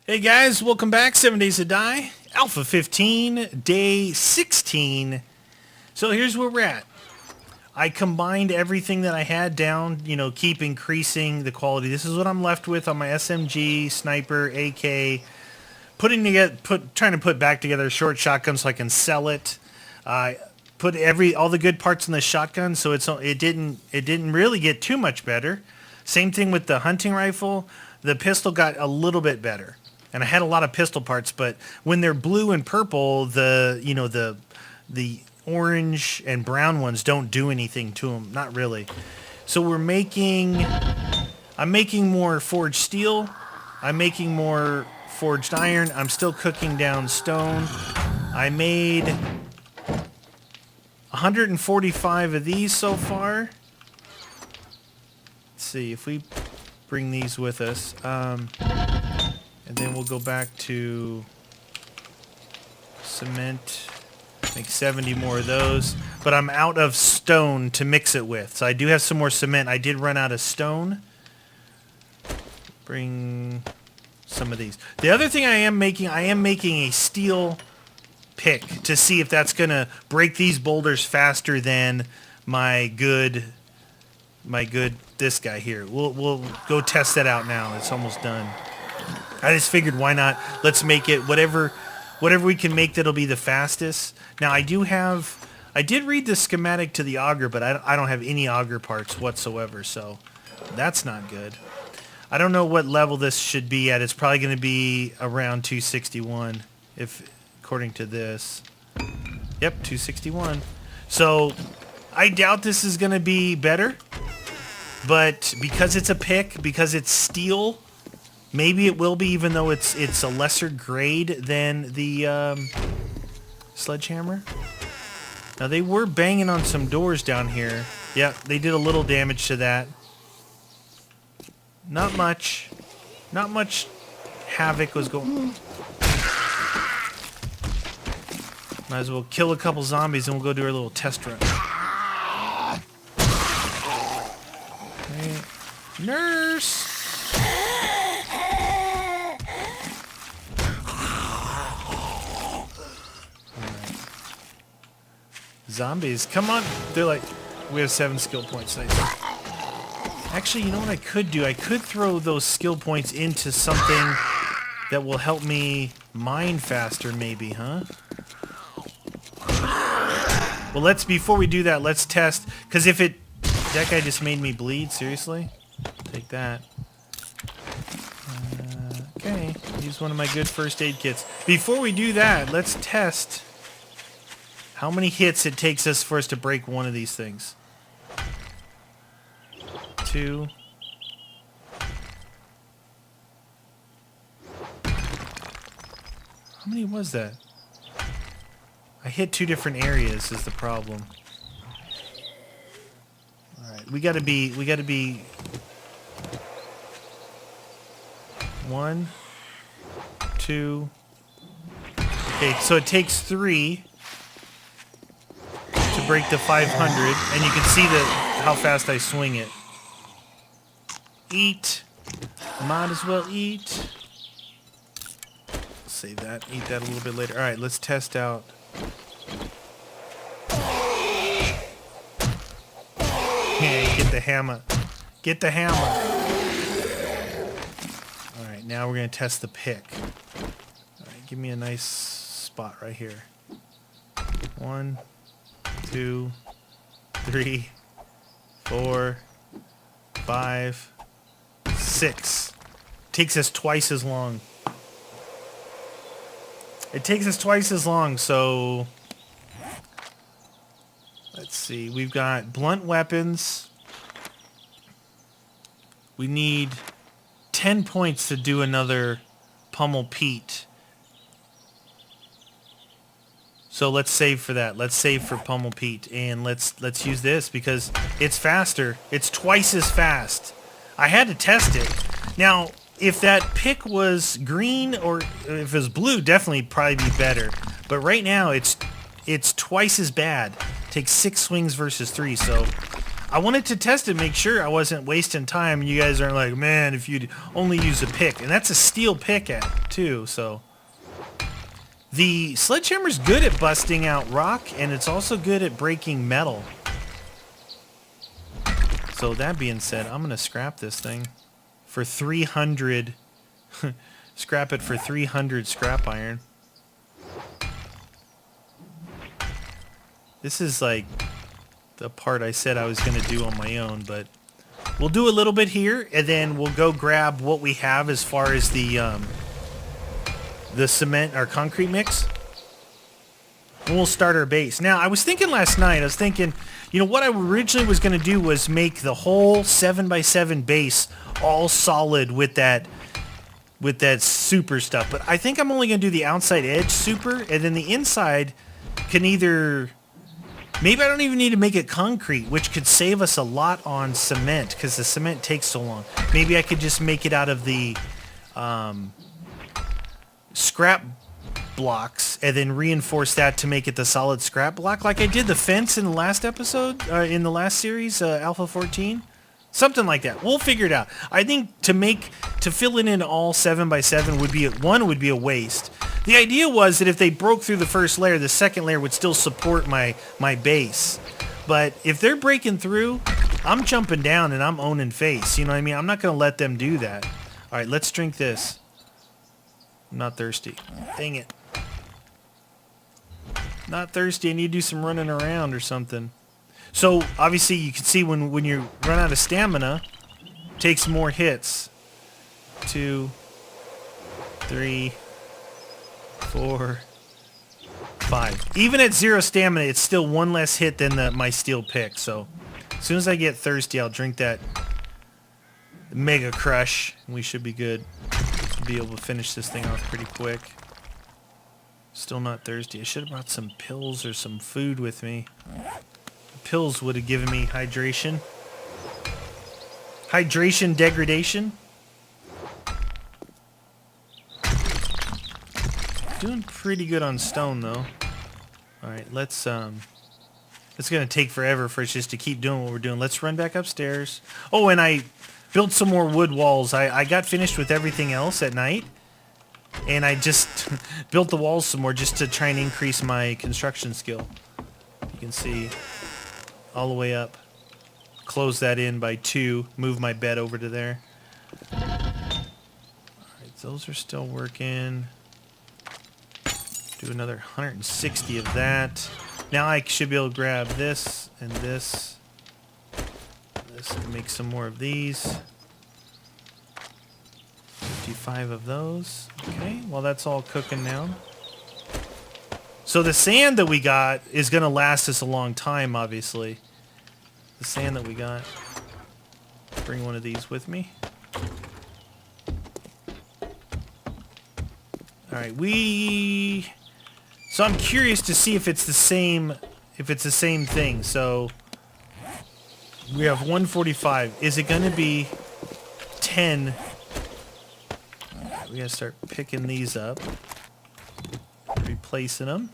Hey guys, welcome back. 7 Days to Die, Alpha 15, Day 16. So here's where we're at. I combined everything that I had down, keep increasing the quality. This is what I'm left with on my SMG, sniper, AK, trying to put back together a short shotgun so I can sell it. Put all the good parts in the shotgun, so it didn't really get too much better. Same thing with the hunting rifle. The pistol got a little bit better. And I had a lot of pistol parts, but when they're blue and purple, the orange and brown ones don't do anything to them, not really. So I'm making more forged steel. I'm making more forged iron. I'm still cooking down stone. I made 145 of these so far. Let's see if we bring these with us. And then we'll go back to cement, make 70 more of those. But I'm out of stone to mix it with. So I do have some more cement. I did run out of stone. Bring some of these. The other thing I am making a steel pick to see if that's going to break these boulders faster than my good this guy here. We'll go test that out now. It's almost done. I just figured why not? Let's make it whatever we can make that'll be the fastest. Now I did read the schematic to the auger, but I don't have any auger parts whatsoever, so that's not good. I don't know what level this should be at. It's probably going to be around 261, according to this. Yep, 261. So I doubt this is going to be better, but because it's a pick, because it's steel, maybe it will be, even though it's a lesser grade than the sledgehammer. Now they were banging on some doors down here. Yeah, they did a little damage to that. Not much. Not much havoc was going. Might as well kill a couple zombies and we'll go do our little test run. Okay. Nurse! Zombies, come on. They're like, we have 7 skill points. Nice. Actually, you know what I could do? I could throw those skill points into something that will help me mine faster, maybe, huh? Well, before we do that, let's test. Because that guy just made me bleed, seriously? Take that. Okay, use one of my good first aid kits. Before we do that, let's test how many hits it takes for us to break one of these things. 2. How many was that? I hit 2 different areas is the problem. Alright, we gotta be 1, 2. Okay, so it takes 3 to break the 500, and you can see how fast I swing it. Eat. Might as well eat. Save that. Eat that a little bit later. Alright, let's test out. Yeah, get the hammer. Get the hammer. Alright, now we're going to test the pick. Alright, give me a nice spot right here. 1, 2, 3, 4, 5, 6. Takes us twice as long. It takes us twice as long, so let's see. We've got blunt weapons. We need 10 points to do another Pummel Pete. So let's save for that. Let's save for Pummel Pete, and let's use this because it's faster. It's twice as fast. I had to test it. Now, if that pick was green or if it was blue, definitely probably be better. But right now, it's twice as bad. Takes 6 swings versus 3, so I wanted to test it, make sure I wasn't wasting time. You guys aren't like, man, if you'd only use a pick. And that's a steel pick too, so. The sledgehammer's good at busting out rock, and it's also good at breaking metal. So that being said, I'm going to scrap this thing for 300. Scrap it for 300 scrap iron. This is like the part I said I was going to do on my own, but we'll do a little bit here, and then we'll go grab what we have as far as the cement or concrete mix. And we'll start our base. Now, I was thinking last night, you know, what I originally was going to do was make the whole 7x7 base all solid with that super stuff. But I think I'm only going to do the outside edge super, and then the inside can either... Maybe I don't even need to make it concrete, which could save us a lot on cement, because the cement takes so long. Maybe I could just make it out of the scrap blocks and then reinforce that to make it the solid scrap block, like I did the fence in the last episode, in the last series, Alpha 14. Something like that. We'll figure it out. I think to fill it in all 7x7 would be a waste. The idea was that if they broke through the first layer, the second layer would still support my base. But if they're breaking through, I'm jumping down and I'm owning face. You know what I mean? I'm not going to let them do that. All right, let's drink this. I'm not thirsty. Dang it. Not thirsty. I need to do some running around or something. So, obviously, you can see when you run out of stamina, it takes more hits. 2, 3, 4, 5. Even at 0 stamina, it's still one less hit than my steel pick. So, as soon as I get thirsty, I'll drink that Mega Crush, and we should be good. Be able to finish this thing off pretty quick. Still not thirsty. I should have brought some pills or some food with me. Pills would have given me hydration. Hydration degradation. Doing pretty good on stone though. Alright, it's gonna take forever for us just to keep doing what we're doing. Let's run back upstairs. Oh, and I built some more wood walls. I got finished with everything else at night. And I just built the walls some more just to try and increase my construction skill. You can see all the way up. Close that in by 2. Move my bed over to there. Alright, those are still working. Do another 160 of that. Now I should be able to grab this and this. This to make some more of these. 55 of those. Okay, well that's all cooking now. So the sand that we got is going to last us a long time, obviously. The sand that we got. Bring one of these with me. Alright, so I'm curious to see if it's the same thing. So we have 145. Is it going to be 10? We gotta start picking these up, replacing them.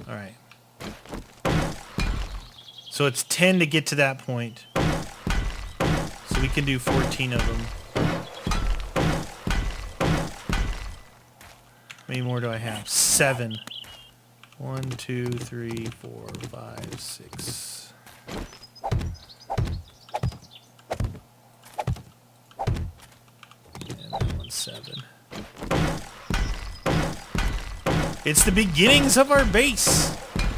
All right. So it's 10 to get to that point. So we can do 14 of them. How many more do I have? 7. 1, 2, 3, 4, 5, 6. And that one's 7. It's the beginnings of our base.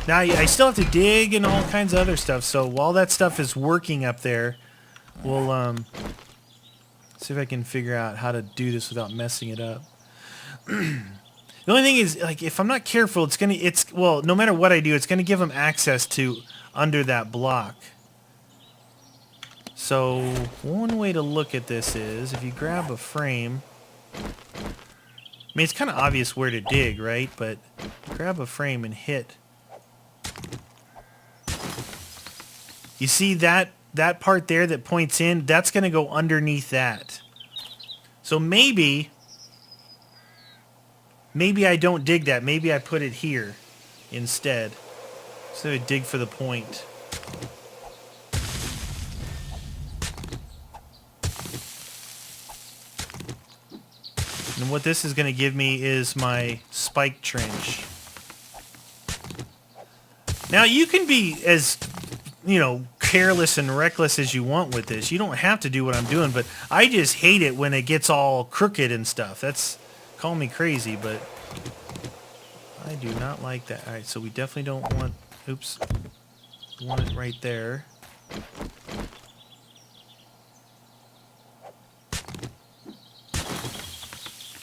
Now I still have to dig and all kinds of other stuff. So while that stuff is working up there, we'll see if I can figure out how to do this without messing it up. The only thing is, like, if I'm not careful, well, no matter what I do, it's gonna give them access to under that block. So one way to look at this is if you grab a frame. I mean, it's kind of obvious where to dig, right? But grab a frame and hit. You see that part there that points in? That's gonna go underneath that. So maybe Maybe I don't dig that. Maybe I put it here instead. So I dig for the point. And what this is going to give me is my spike trench. Now you can be as, you know, careless and reckless as you want with this. You don't have to do what I'm doing, but I just hate it when it gets all crooked and stuff. That's, call me crazy, but I do not like that. All right, so we definitely don't want, oops, we want it right there.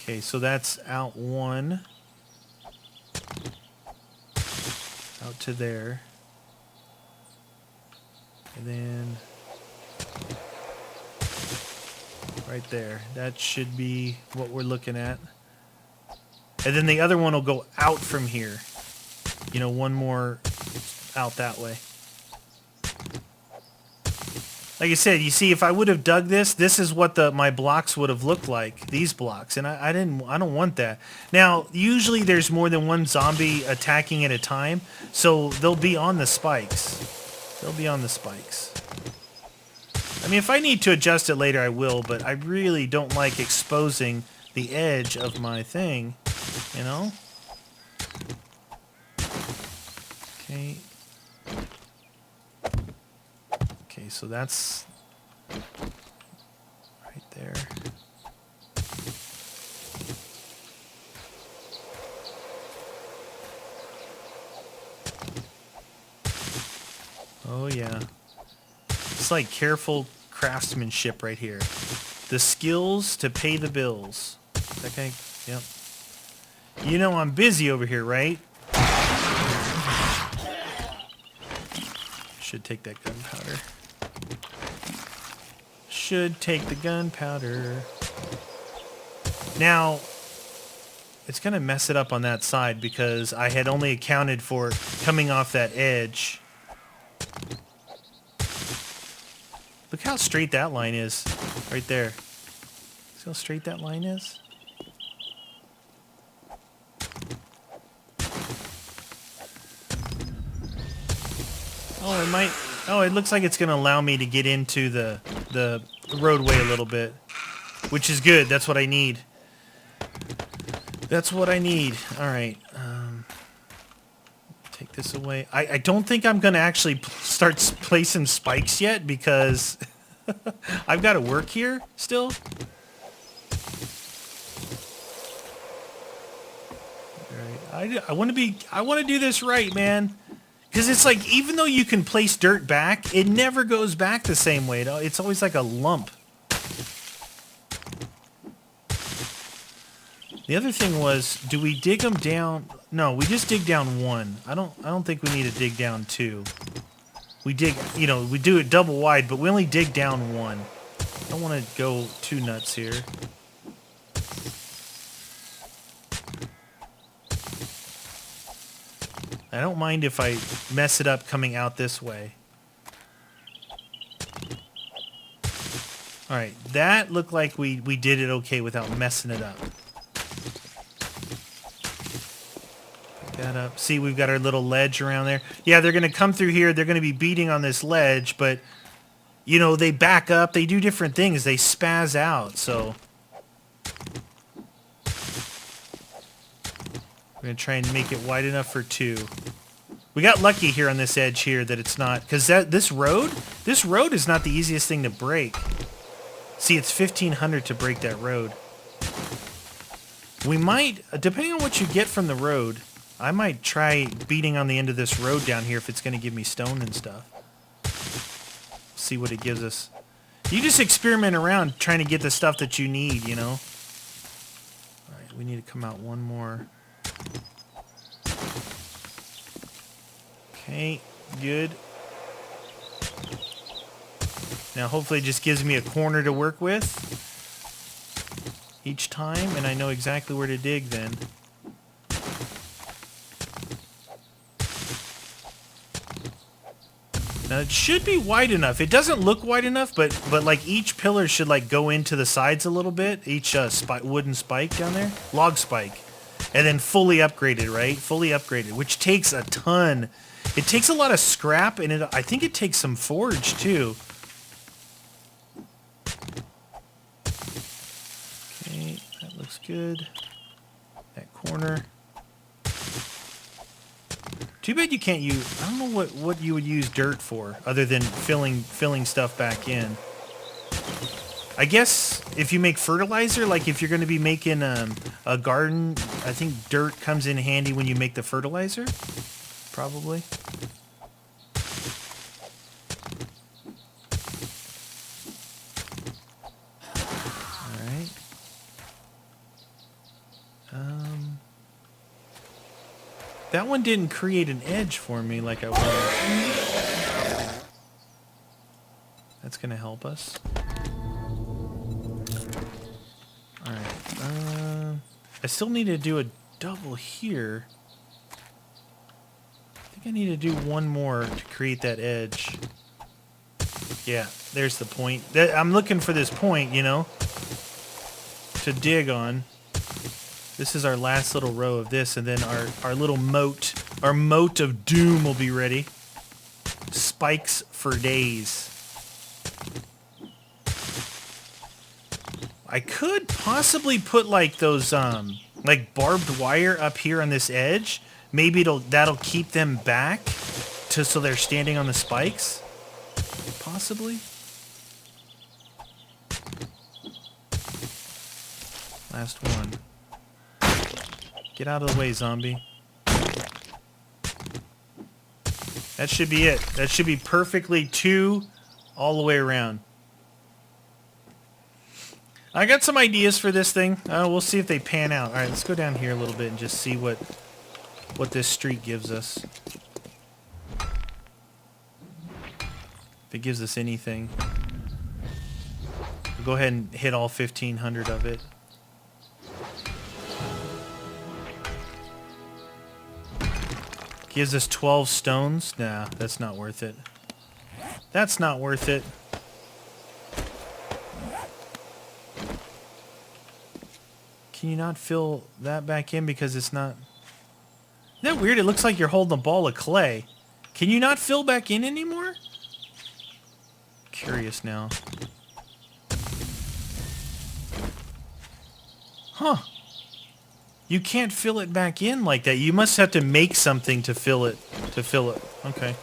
Okay, so that's out one. Out to there. And then right there. That should be what we're looking at. And then the other one will go out from here. You know, one more out that way. Like I said, you see, if I would have dug this, this is what my blocks would have looked like. These blocks, and I don't want that. Now, usually there's more than one zombie attacking at a time, so they'll be on the spikes. They'll be on the spikes. I mean, if I need to adjust it later, I will, but I really don't like exposing the edge of my thing, you know? Okay. Okay, so that's right there. Oh yeah. It's like careful craftsmanship right here. The skills to pay the bills. Okay, yep. You know I'm busy over here, right? Should take that gunpowder. Should take the gunpowder. Now, it's going to mess it up on that side because I had only accounted for coming off that edge. Look how straight that line is right there. See how straight that line is? Oh, it might... Oh, it looks like it's going to allow me to get into the roadway a little bit. Which is good. That's what I need. That's what I need. Alright. Take this away. I don't think I'm going to actually start placing spikes yet because I've got to work here still. Alright. I want to do this right, man. Because it's like, even though you can place dirt back, it never goes back the same way. It's always like a lump. The other thing was, do we dig them down? No, we just dig down one. I don't think we need to dig down two. We dig, you know, we do it double wide, but we only dig down one. I don't want to go too nuts here. I don't mind if I mess it up coming out this way. Alright, that looked like we did it okay without messing it up. Pick that up. See, we've got our little ledge around there. Yeah, they're going to come through here. They're going to be beating on this ledge, but, you know, they back up. They do different things. They spaz out, so... We're going to try and make it wide enough for two. We got lucky here on this edge here that it's not... Because this road is not the easiest thing to break. See, it's 1,500 to break that road. We might, depending on what you get from the road, I might try beating on the end of this road down here if it's going to give me stone and stuff. See what it gives us. You just experiment around trying to get the stuff that you need, you know? Alright, we need to come out one more... Okay, good. Now hopefully it just gives me a corner to work with each time, and I know exactly where to dig then. Now it should be wide enough. It doesn't look wide enough, but like each pillar should like go into the sides a little bit. Each wooden spike down there, log spike. And then fully upgraded, right? Fully upgraded, which takes a ton. It takes a lot of scrap, and I think it takes some forge, too. Okay, that looks good. That corner. Too bad you can't use... I don't know what you would use dirt for, other than filling stuff back in. I guess if you make fertilizer, like if you're going to be making a garden, I think dirt comes in handy when you make the fertilizer. Probably. Alright. That one didn't create an edge for me like I wanted. That's going to help us. Alright. I still need to do a double here. I think I need to do one more to create that edge. Yeah, there's the point. I'm looking for this point, you know, to dig on. This is our last little row of this, and then our little moat, our moat of doom will be ready. Spikes for days. I could possibly put like those like barbed wire up here on this edge. Maybe that'll keep them back so they're standing on the spikes. Possibly. Last one. Get out of the way, zombie. That should be it. That should be perfectly 2 all the way around. I got some ideas for this thing. We'll see if they pan out. Alright, let's go down here a little bit and just see what this street gives us. If it gives us anything. We'll go ahead and hit all 1,500 of it. Gives us 12 stones. Nah, that's not worth it. That's not worth it. Can you not fill that back in because it's not... Isn't that weird? It looks like you're holding a ball of clay. Can you not fill back in anymore? Curious now. Huh. You can't fill it back in like that. You must have to make something to fill it. Okay.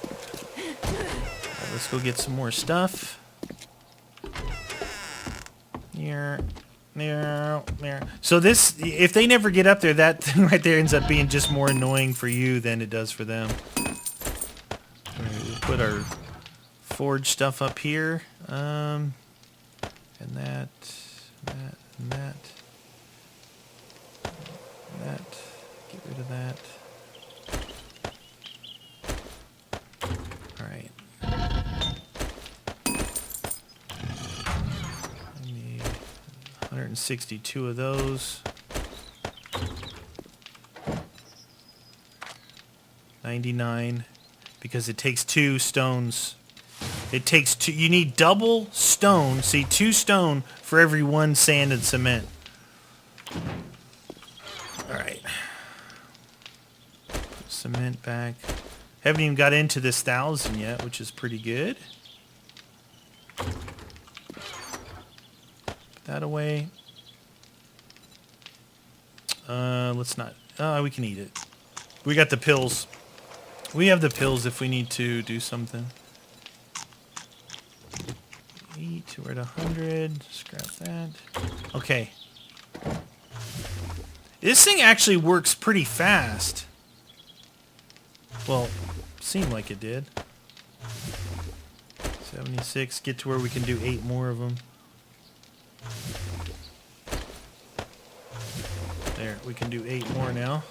Right, let's go get some more stuff. Here. There. So this, if they never get up there, that thing right there ends up being just more annoying for you than it does for them. Right, we'll put our forge stuff up here. And that. Get rid of that. Alright. I need 162 of those. 99. Because it takes 2 stones. It takes 2. You need double stone. See, 2 stone for every 1 sand and cement. Alright. Put cement back. Haven't even got into this 1,000 yet, which is pretty good. Put that away. Let's not... we can eat it. We got the pills. We have the pills if we need to do something. Eat. We're at 100. Scrap that. Okay. This thing actually works pretty fast. Well, seemed like it did. 76. Get to where we can do 8 more of them. There, we can do 8 more now.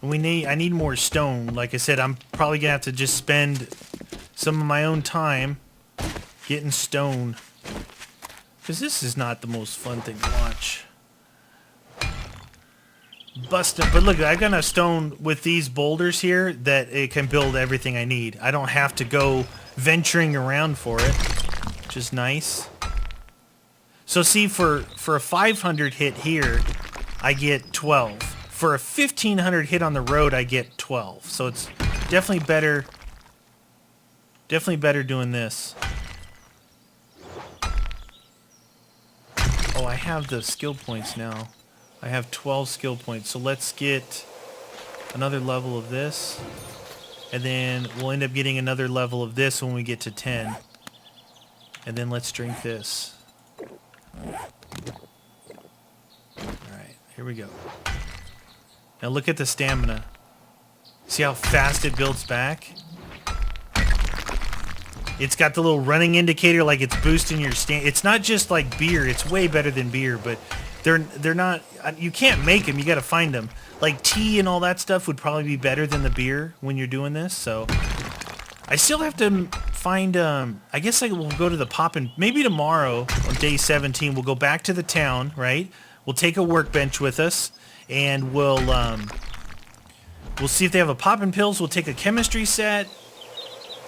And I need more stone. Like I said, I'm probably gonna have to just spend some of my own time getting stone. Because this is not the most fun thing to watch. Busting, but look, I've got enough stone with these boulders here that it can build everything I need. I don't have to go venturing around for it, which is nice. So see, for a 500 hit here, I get 12. For a 1500 hit on the road, I get 12. So it's definitely better. Definitely better doing this. Oh, I have the skill points now. I have 12 skill points. So let's get another level of this. And then we'll end up getting another level of this when we get to 10. And then let's drink this. Alright, here we go. Now look at the stamina. See how fast it builds back? It's got the little running indicator like it's boosting your stamina. It's not just like beer. It's way better than beer, but they're not... You can't make them. You got to find them. Like tea and all that stuff would probably be better than the beer when you're doing this, so... I still have to find, I guess I will go to the Poppin', maybe tomorrow on day 17, we'll go back to the town, right? We'll take a workbench with us, and we'll see if they have a Poppin' Pills, we'll take a chemistry set,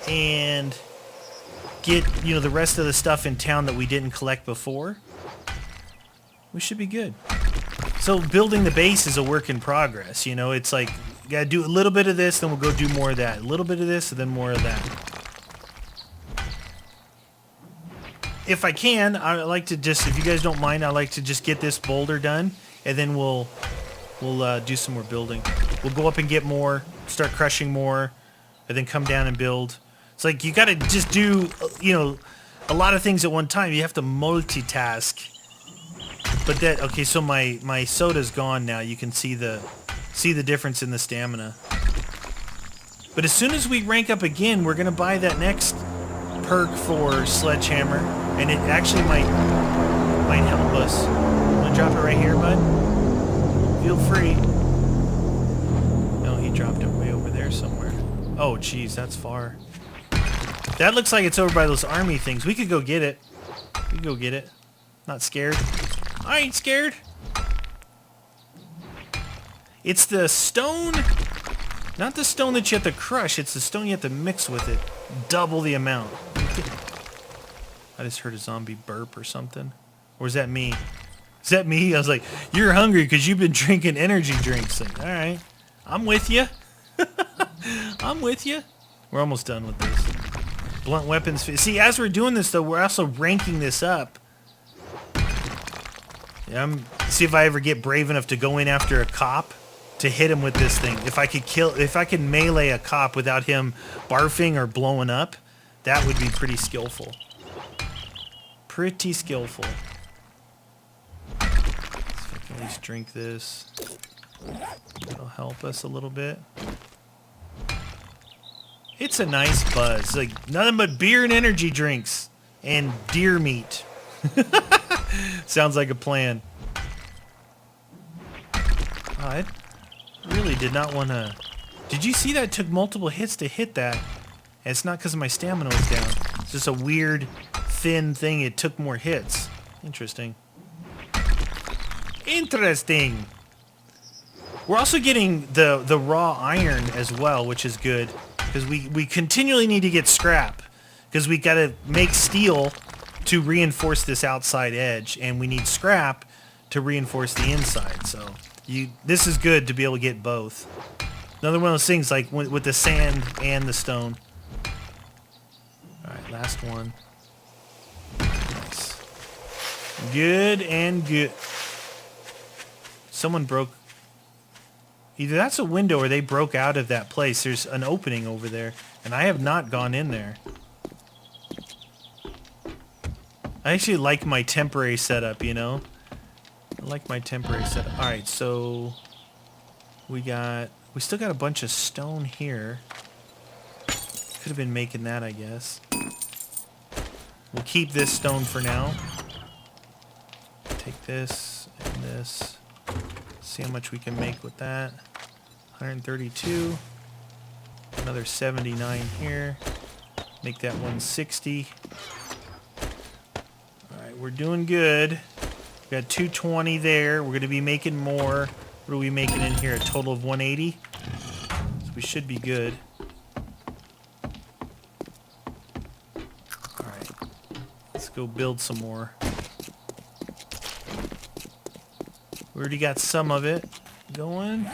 and get, you know, the rest of the stuff in town that we didn't collect before. We should be good. So building the base is a work in progress, you know, it's like, you gotta do a little bit of this, then we'll go do more of that. A little bit of this, and then more of that. If I can, I like to just, if you guys don't mind, I like to just get this boulder done, and then we'll do some more building. We'll go up and get more, start crushing more, and then come down and build. It's like you gotta just do, you know, a lot of things at one time. You have to multitask. But that, okay, so my soda's gone now. You can see the difference in the stamina. But as soon as we rank up again, we're gonna buy that next perk for Sledgehammer, and it actually might help us. Wanna drop it right here, bud? Feel free. No, he dropped it way over there somewhere. Oh, geez, that's far. That looks like it's over by those army things. We could go get it. We could go get it. Not scared. I ain't scared. It's the stone, not the stone that you have to crush, it's the stone you have to mix with it. Double the amount. I just heard a zombie burp or something. Or is that me? Is that me? I was like, you're hungry because you've been drinking energy drinks. Like, all right, I'm with you. I'm with you. We're almost done with this. Blunt weapons. See, as we're doing this, though, we're also ranking this up. Yeah, see if I ever get brave enough to go in after a cop to hit him with this thing. If I could melee a cop without him barfing or blowing up, that would be pretty skillful. Pretty skillful. Let's see if I can at least drink this. That'll help us a little bit. It's a nice buzz. Like nothing but beer and energy drinks and deer meat. Sounds like a plan. Oh, I really did not want to... Did you see that? It took multiple hits to hit that. And it's not because my stamina was down. It's just a weird, thin thing. It took more hits. Interesting. Interesting. We're also getting the raw iron as well, which is good. Because we continually need to get scrap. Because we got to make steel to reinforce this outside edge, and we need scrap to reinforce the inside. So this is good to be able to get both. Another one of those things like with the sand and the stone. All right, last one. Nice. Good and good. Someone broke. Either that's a window or they broke out of that place. There's an opening over there, and I have not gone in there. I actually like my temporary setup, you know? I like my temporary setup. Alright, so we still got a bunch of stone here. Could have been making that, I guess. We'll keep this stone for now. Take this and this. See how much we can make with that. 132. Another 79 here. Make that 160. We're doing good. We got 220 there. We're going to be making more. What are we making in here? A total of 180? So we should be good. Alright. Let's go build some more. We already got some of it going.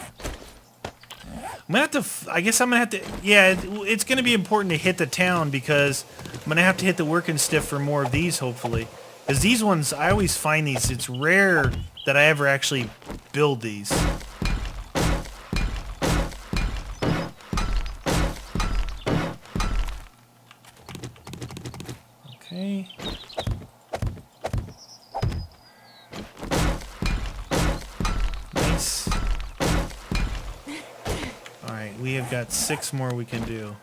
I'm gonna have to, I guess I'm gonna have to, yeah, it's gonna be important to hit the town because I'm gonna have to hit the working stiff for more of these, hopefully. Because these ones, I always find these, it's rare that I ever actually build these. Okay. Nice. Alright, we have got 6 more we can do.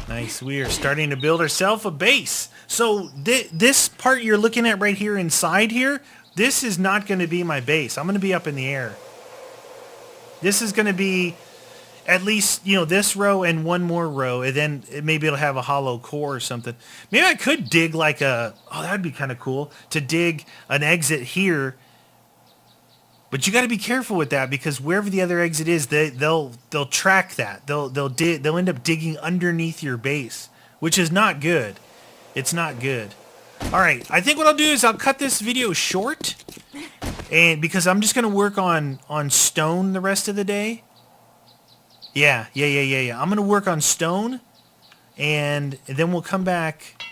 Nice, we are starting to build ourselves a base. So this part you're looking at right here inside here, this is not going to be my base. I'm going to be up in the air. This is going to be at least, you know, this row and one more row, and then maybe it'll have a hollow core or something. Maybe I could dig like a, oh, that'd be kind of cool, to dig an exit here. But you got to be careful with that because wherever the other exit is, they'll track that. They'll end up digging underneath your base, which is not good. It's not good. All right, I think what I'll do is I'll cut this video short, and because I'm just gonna work on stone the rest of the day. Yeah. I'm gonna work on stone, and then we'll come back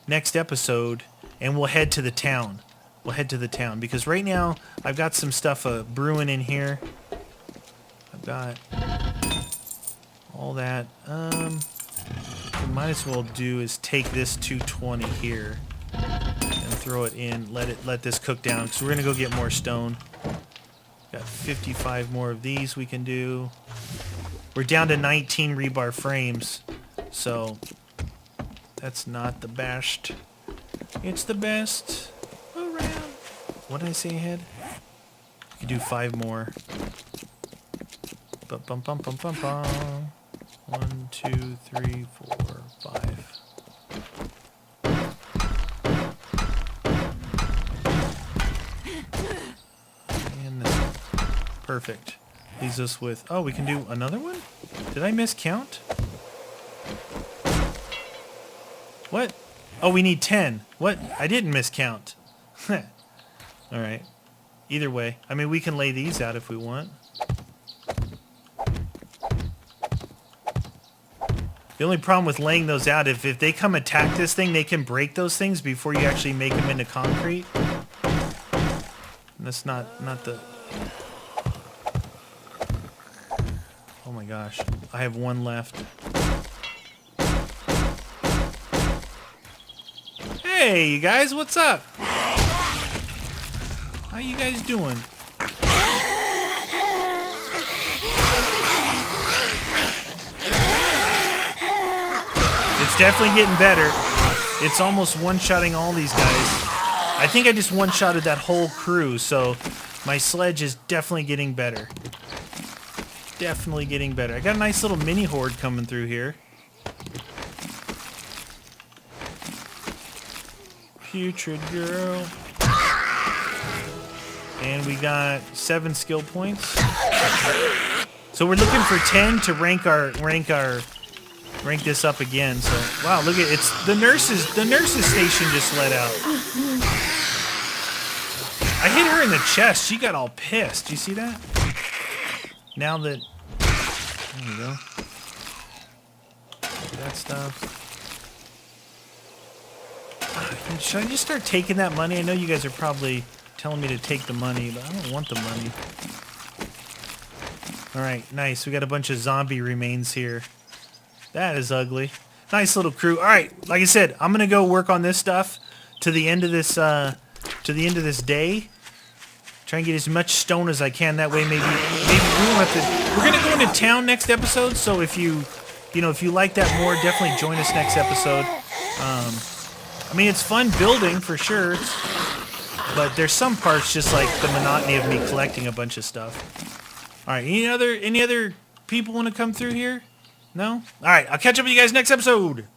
next episode, and we'll head to the town. We'll head to the town because right now I've got some stuff brewing in here. I've got all that. What we might as well do is take this 220 here and throw it in. Let this cook down because we're gonna go get more stone. Got 55 more of these we can do. We're down to 19 rebar frames, so that's not the best. It's the best around. What did I say ahead? We could do 5 more. Bum bum bum bum bum bum. 1, 2, 3, 4, 5. And this one. Perfect. Leaves us with, oh, we can do another one? Did I miscount? What? Oh, we need 10. What? I didn't miscount. Alright. Either way. I mean, we can lay these out if we want. The only problem with laying those out, if they come attack this thing, they can break those things before you actually make them into concrete. And that's not the... Oh my gosh. I have 1 left. Hey, you guys, what's up? How you guys doing? It's definitely getting better. It's almost one-shotting all these guys. I think I just one-shotted that whole crew, so my sledge is definitely getting better. Definitely getting better. I got a nice little mini horde coming through here. Putrid girl. And we got 7 skill points. So we're looking for 10 to rank this up again. So wow, look at it's the nurses station just let out. I hit her in the chest. She got all pissed. You see that? Now that there you go. That stuff. Should I just start taking that money? I know you guys are probably telling me to take the money, but I don't want the money. Alright, nice. We got a bunch of zombie remains here. That is ugly. Nice little crew. Alright, like I said, I'm gonna go work on this stuff to the end of this day. Try and get as much stone as I can. That way maybe we won't have to. We're gonna go into town next episode, so if you like that more, definitely join us next episode. I mean, it's fun building for sure, but there's some parts just like the monotony of me collecting a bunch of stuff. All right, any other people want to come through here? No? All right, I'll catch up with you guys next episode.